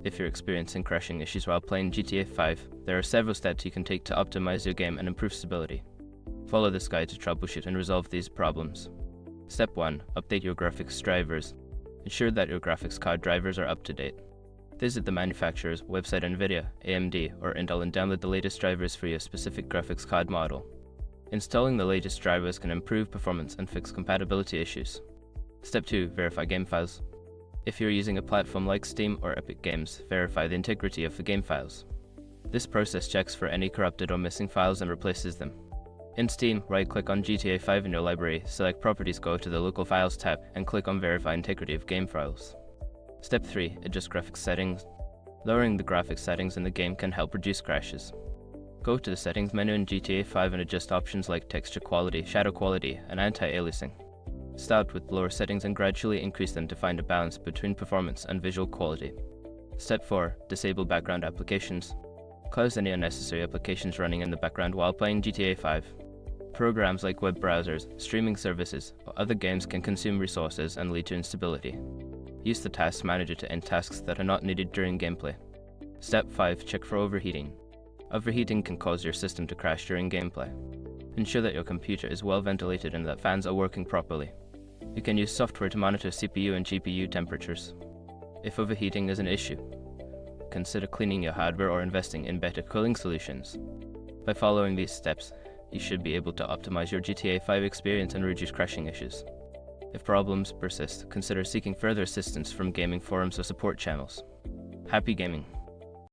If you're experiencing crashing issues while playing GTA 5, there are several steps you can take to optimize your game and improve stability. Follow this guide to troubleshoot and resolve these problems. Step 1. Update your graphics drivers. Ensure that your graphics card drivers are up to date. Visit the manufacturer's website, NVIDIA, AMD, or Intel, and download the latest drivers for your specific graphics card model. Installing the latest drivers can improve performance and fix compatibility issues. Step 2. Verify game files. If you're using a platform like Steam or Epic Games, verify the integrity of the game files. This process checks for any corrupted or missing files and replaces them. In Steam, right-click on GTA 5 in your library, select Properties, go to the Local Files tab, and click on Verify Integrity of Game Files. Step 3. Adjust graphics settings. Lowering the graphics settings in the game can help reduce crashes. Go to the Settings menu in GTA 5 and adjust options like texture quality, shadow quality, and anti-aliasing. Start with lower settings and gradually increase them to find a balance between performance and visual quality. Step 4. Disable background applications. Close any unnecessary applications running in the background while playing GTA 5. Programs like web browsers, streaming services, or other games can consume resources and lead to instability. Use the Task Manager to end tasks that are not needed during gameplay. Step 5. Check for overheating. Overheating can cause your system to crash during gameplay. Ensure that your computer is well ventilated and that fans are working properly. You can use software to monitor CPU and GPU temperatures. If overheating is an issue, consider cleaning your hardware or investing in better cooling solutions. By following these steps, you should be able to optimize your GTA 5 experience and reduce crashing issues. If problems persist, consider seeking further assistance from gaming forums or support channels. Happy gaming!